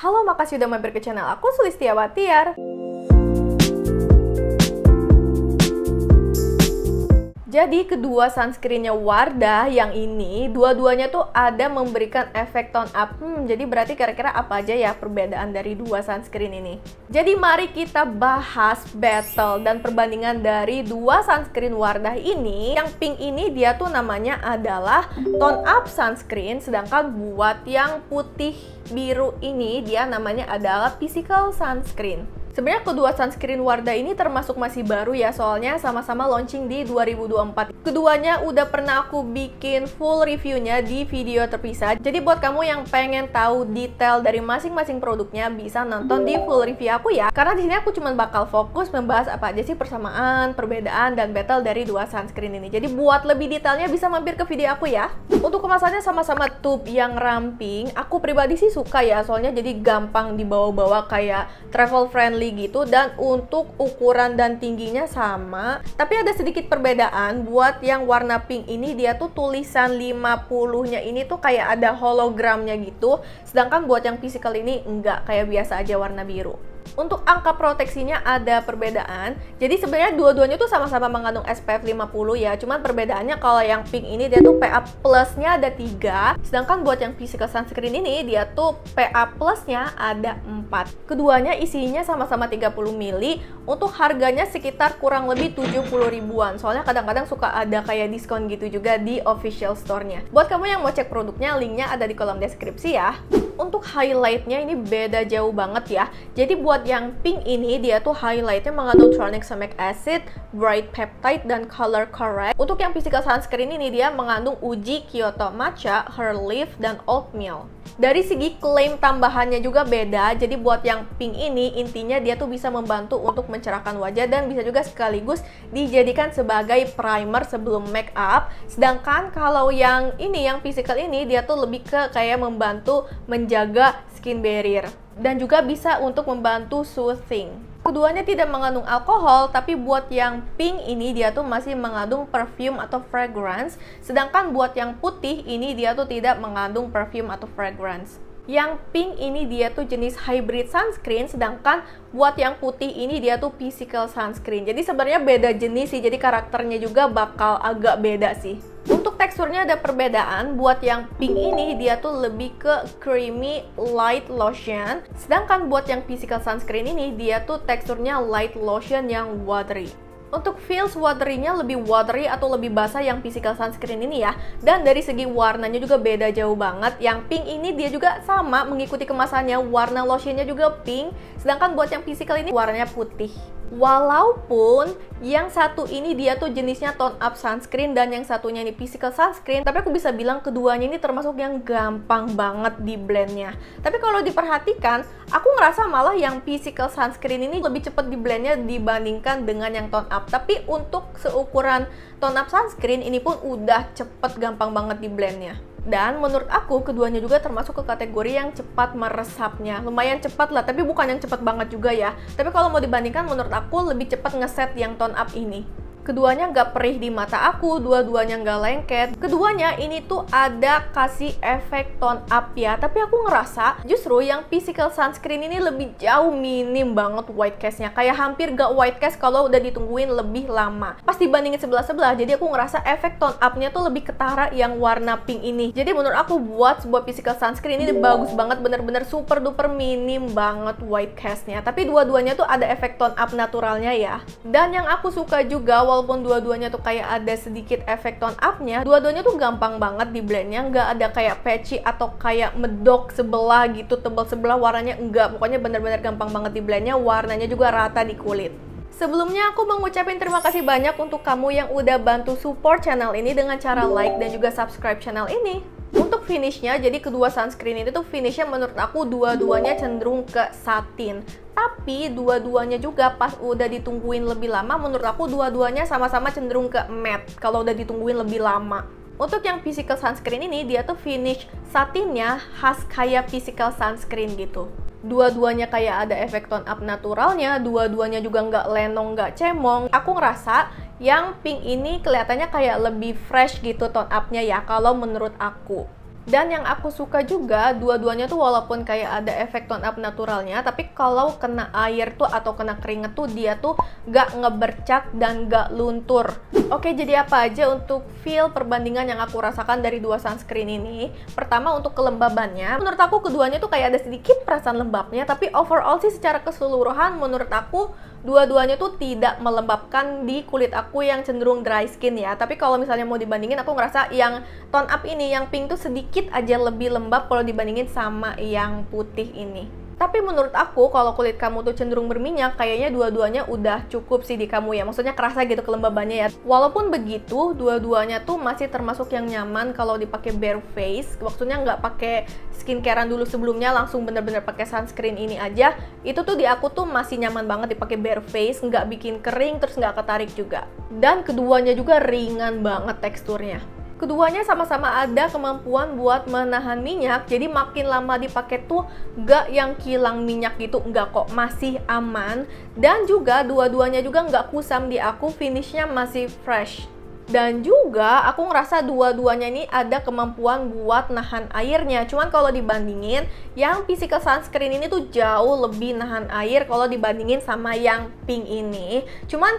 Halo, makasih udah mampir ke channel aku, Sulistiawati Tiar. Jadi kedua sunscreennya Wardah yang ini, dua-duanya tuh ada memberikan efek tone up. Jadi berarti kira-kira apa aja ya perbedaan dari dua sunscreen ini? Jadi mari kita bahas battle dan perbandingan dari dua sunscreen Wardah ini. Yang pink ini dia tuh namanya adalah tone up sunscreen, sedangkan buat yang putih biru ini dia namanya adalah physical sunscreen. Sebenarnya kedua sunscreen Wardah ini termasuk masih baru ya, soalnya sama-sama launching di 2024. Keduanya udah pernah aku bikin full reviewnya di video terpisah. Jadi buat kamu yang pengen tahu detail dari masing-masing produknya bisa nonton di full review aku ya. Karena di sini aku cuma bakal fokus membahas apa aja sih persamaan, perbedaan, dan battle dari dua sunscreen ini. Jadi buat lebih detailnya bisa mampir ke video aku ya. Untuk kemasannya sama-sama tube yang ramping. Aku pribadi sih suka ya, soalnya jadi gampang dibawa-bawa kayak travel friendly gitu, dan untuk ukuran dan tingginya sama. Tapi ada sedikit perbedaan. Buat yang warna pink ini dia tuh tulisan 50-nya ini tuh kayak ada hologramnya gitu, sedangkan buat yang physical ini enggak, kayak biasa aja warna biru. Untuk angka proteksinya ada perbedaan. Jadi sebenarnya dua-duanya tuh sama-sama mengandung SPF 50 ya. Cuman perbedaannya kalau yang pink ini dia tuh PA plusnya ada 3. Sedangkan buat yang physical sunscreen ini dia tuh PA plusnya ada 4. Keduanya isinya sama-sama 30 ml. Untuk harganya sekitar kurang lebih 70 ribuan. Soalnya kadang-kadang suka ada kayak diskon gitu juga di official store-nya. Buat kamu yang mau cek produknya, linknya ada di kolom deskripsi ya. Untuk highlightnya ini beda jauh banget ya. Jadi buat yang pink ini dia tuh highlightnya mengandung tranexamic acid, bright peptide, dan color correct. Untuk yang physical sunscreen ini dia mengandung uji Kyoto matcha, her leaf, dan oatmeal. Dari segi klaim tambahannya juga beda. Jadi buat yang pink ini intinya dia tuh bisa membantu untuk mencerahkan wajah dan bisa juga sekaligus dijadikan sebagai primer sebelum make up. Sedangkan kalau yang ini, yang physical ini dia tuh lebih ke kayak membantu menjaga skin barrier dan juga bisa untuk membantu soothing. Keduanya tidak mengandung alkohol, tapi buat yang pink ini dia tuh masih mengandung perfume atau fragrance, sedangkan buat yang putih ini dia tuh tidak mengandung perfume atau fragrance. Yang pink ini dia tuh jenis hybrid sunscreen, sedangkan buat yang putih ini dia tuh physical sunscreen. Jadi sebenarnya beda jenis sih, jadi karakternya juga bakal agak beda sih. Untuk teksturnya ada perbedaan. Buat yang pink ini dia tuh lebih ke creamy light lotion, sedangkan buat yang physical sunscreen ini dia tuh teksturnya light lotion yang watery. Untuk feels watery-nya lebih watery atau lebih basah yang physical sunscreen ini ya. Dan dari segi warnanya juga beda jauh banget. Yang pink ini dia juga sama mengikuti kemasannya, warna lotionnya juga pink, sedangkan buat yang physical ini warnanya putih. Walaupun yang satu ini dia tuh jenisnya tone up sunscreen dan yang satunya ini physical sunscreen, tapi aku bisa bilang keduanya ini termasuk yang gampang banget di blendnya. Tapi kalau diperhatikan, aku ngerasa malah yang physical sunscreen ini lebih cepat di blendnya dibandingkan dengan yang tone up. Tapi untuk seukuran tone up sunscreen ini pun udah cepet, gampang banget di blendnya. Dan menurut aku keduanya juga termasuk ke kategori yang cepat meresapnya. Lumayan cepat lah, tapi bukan yang cepat banget juga ya. Tapi kalau mau dibandingkan menurut aku lebih cepat ngeset yang tone up ini. Keduanya nggak perih di mata aku, dua-duanya nggak lengket. Keduanya ini tuh ada kasih efek tone up ya. Tapi aku ngerasa justru yang physical sunscreen ini lebih jauh minim banget white cast-nya. Kayak hampir nggak white cast kalau udah ditungguin lebih lama. Pas dibandingin sebelah-sebelah, jadi aku ngerasa efek tone up-nya tuh lebih ketara yang warna pink ini. Jadi menurut aku buat sebuah physical sunscreen ini bagus banget, bener-bener super duper minim banget white cast-nya. Tapi dua-duanya tuh ada efek tone up naturalnya ya. Dan yang aku suka juga, walaupun dua-duanya tuh kayak ada sedikit efek tone up-nya, dua-duanya tuh gampang banget di blendnya, nggak ada kayak patchy atau kayak medok sebelah gitu, tebal sebelah warnanya, enggak. Pokoknya bener-bener gampang banget di blendnya, warnanya juga rata di kulit. Sebelumnya aku mau ngucapin terima kasih banyak untuk kamu yang udah bantu support channel ini dengan cara like dan juga subscribe channel ini. Untuk finishnya, jadi kedua sunscreen ini tuh finishnya menurut aku dua-duanya cenderung ke satin. Tapi dua-duanya juga pas udah ditungguin lebih lama, menurut aku dua-duanya sama-sama cenderung ke matte kalau udah ditungguin lebih lama. Untuk yang physical sunscreen ini, dia tuh finish satinnya khas kayak physical sunscreen gitu. Dua-duanya kayak ada efek tone up naturalnya, dua-duanya juga nggak lenong, nggak cemong. Aku ngerasa yang pink ini kelihatannya kayak lebih fresh gitu tone up-nya ya, kalau menurut aku. Dan yang aku suka juga, dua-duanya tuh walaupun kayak ada efek tone up naturalnya, tapi kalau kena air tuh atau kena keringet tuh dia tuh gak ngebercak dan gak luntur. Oke, jadi apa aja untuk feel perbandingan yang aku rasakan dari dua sunscreen ini? Pertama, untuk kelembabannya, menurut aku keduanya tuh kayak ada sedikit perasaan lembabnya, tapi overall sih secara keseluruhan menurut aku dua-duanya tuh tidak melembabkan di kulit aku yang cenderung dry skin ya. Tapi kalau misalnya mau dibandingin, aku ngerasa yang tone up ini, yang pink tuh sedikit aja lebih lembab kalau dibandingin sama yang putih ini. Tapi menurut aku, kalau kulit kamu tuh cenderung berminyak, kayaknya dua-duanya udah cukup sih di kamu ya. Maksudnya kerasa gitu kelembabannya ya. Walaupun begitu, dua-duanya tuh masih termasuk yang nyaman kalau dipakai bare face. Maksudnya nggak pakai skincarean dulu sebelumnya, langsung bener-bener pakai sunscreen ini aja. Itu tuh di aku tuh masih nyaman banget dipakai bare face, nggak bikin kering, terus nggak ketarik juga. Dan keduanya juga ringan banget teksturnya. Keduanya sama-sama ada kemampuan buat menahan minyak, jadi makin lama dipakai tuh gak yang kilang minyak gitu, enggak kok, masih aman. Dan juga dua-duanya juga nggak kusam di aku, finishnya masih fresh. Dan juga aku ngerasa dua-duanya ini ada kemampuan buat nahan airnya. Cuman kalau dibandingin, yang physical sunscreen ini tuh jauh lebih nahan air kalau dibandingin sama yang pink ini. Cuman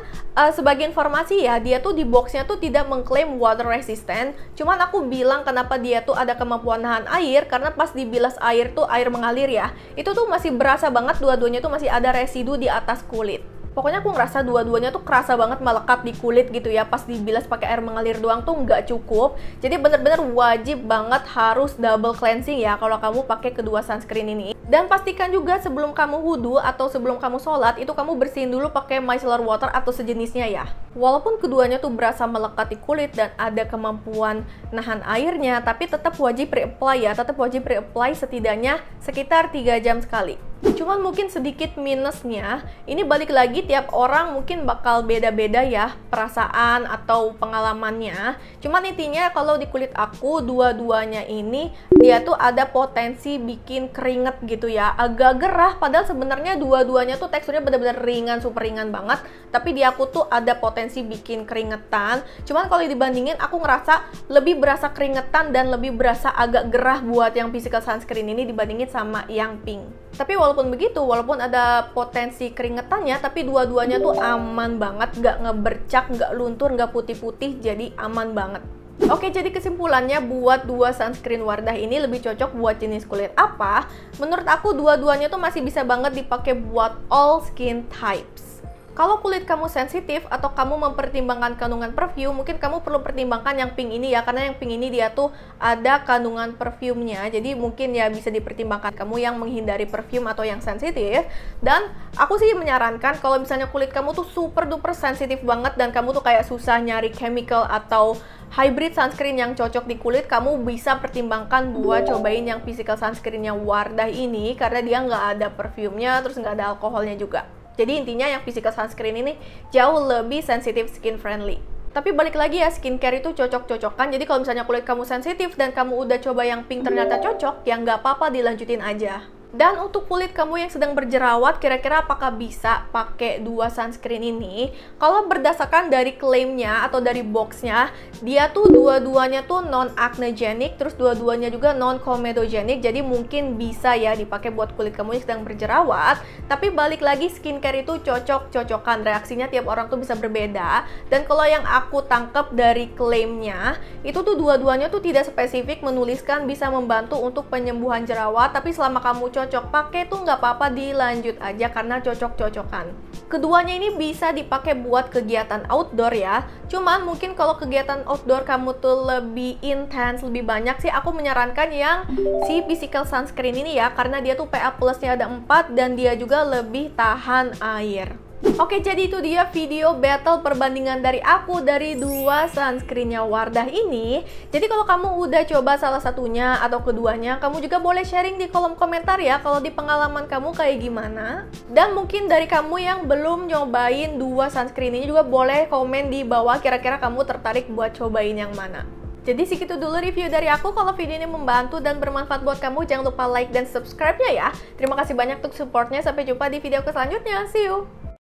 sebagai informasi ya, dia tuh di boxnya tuh tidak mengklaim water resistant. Cuman aku bilang kenapa dia tuh ada kemampuan nahan air, karena pas dibilas air tuh air mengalir ya, itu tuh masih berasa banget dua-duanya tuh masih ada residu di atas kulit. Pokoknya aku ngerasa dua-duanya tuh kerasa banget melekat di kulit gitu ya. Pas dibilas pakai air mengalir doang tuh nggak cukup. Jadi bener-bener wajib banget harus double cleansing ya kalau kamu pakai kedua sunscreen ini. Dan pastikan juga sebelum kamu wudhu atau sebelum kamu sholat, itu kamu bersihin dulu pakai micellar water atau sejenisnya ya. Walaupun keduanya tuh berasa melekat di kulit dan ada kemampuan nahan airnya, tapi tetap wajib reapply ya. Tetap wajib reapply setidaknya sekitar 3 jam sekali. Cuman mungkin sedikit minusnya, ini balik lagi tiap orang mungkin bakal beda-beda ya perasaan atau pengalamannya. Cuman intinya kalau di kulit aku, dua-duanya ini dia tuh ada potensi bikin keringet gitu ya, agak gerah, padahal sebenarnya dua-duanya tuh teksturnya bener-bener ringan, super ringan banget. Tapi di aku tuh ada potensi bikin keringetan. Cuman kalau dibandingin, aku ngerasa lebih berasa keringetan dan lebih berasa agak gerah buat yang physical sunscreen ini dibandingin sama yang pink. Tapi walaupun begitu, walaupun ada potensi keringetannya, tapi dua-duanya tuh aman banget, nggak ngebercak, nggak luntur, nggak putih-putih, jadi aman banget. Oke, jadi kesimpulannya buat dua sunscreen Wardah ini lebih cocok buat jenis kulit apa? Menurut aku dua-duanya tuh masih bisa banget dipakai buat all skin types. Kalau kulit kamu sensitif atau kamu mempertimbangkan kandungan perfume, mungkin kamu perlu pertimbangkan yang pink ini ya, karena yang pink ini dia tuh ada kandungan perfumenya, jadi mungkin ya bisa dipertimbangkan kamu yang menghindari perfume atau yang sensitif. Dan aku sih menyarankan kalau misalnya kulit kamu tuh super duper sensitif banget dan kamu tuh kayak susah nyari chemical atau hybrid sunscreen yang cocok di kulit, kamu bisa pertimbangkan buat cobain yang physical sunscreennya Wardah ini, karena dia nggak ada perfumenya, terus nggak ada alkoholnya juga. Jadi intinya yang physical sunscreen ini jauh lebih sensitif skin friendly. Tapi balik lagi ya, skincare itu cocok-cocokan. Jadi kalau misalnya kulit kamu sensitif dan kamu udah coba yang pink ternyata cocok, ya nggak apa-apa, dilanjutin aja. Dan untuk kulit kamu yang sedang berjerawat, kira-kira apakah bisa pakai dua sunscreen ini? Kalau berdasarkan dari klaimnya atau dari boxnya, dia tuh dua-duanya tuh non-acnegenic, terus dua-duanya juga non-comedogenic, jadi mungkin bisa ya dipakai buat kulit kamu yang sedang berjerawat. Tapi balik lagi, skincare itu cocok-cocokan, reaksinya tiap orang tuh bisa berbeda. Dan kalau yang aku tangkap dari klaimnya, itu tuh dua-duanya tuh tidak spesifik menuliskan bisa membantu untuk penyembuhan jerawat, tapi selama kamu cocok pakai tuh nggak apa-apa, dilanjut aja karena cocok-cocokan. Keduanya ini bisa dipakai buat kegiatan outdoor ya. Cuman mungkin kalau kegiatan outdoor kamu tuh lebih intens, lebih banyak sih, aku menyarankan yang si physical sunscreen ini ya, karena dia tuh PA plusnya ada 4 dan dia juga lebih tahan air. Oke, jadi itu dia video battle perbandingan dari aku dari dua sunscreennya Wardah ini. Jadi kalau kamu udah coba salah satunya atau keduanya, kamu juga boleh sharing di kolom komentar ya kalau di pengalaman kamu kayak gimana. Dan mungkin dari kamu yang belum nyobain dua sunscreen ini juga boleh komen di bawah kira-kira kamu tertarik buat cobain yang mana. Jadi segitu dulu review dari aku. Kalau video ini membantu dan bermanfaat buat kamu, jangan lupa like dan subscribe-nya ya. Terima kasih banyak untuk supportnya. Sampai jumpa di video selanjutnya. See you!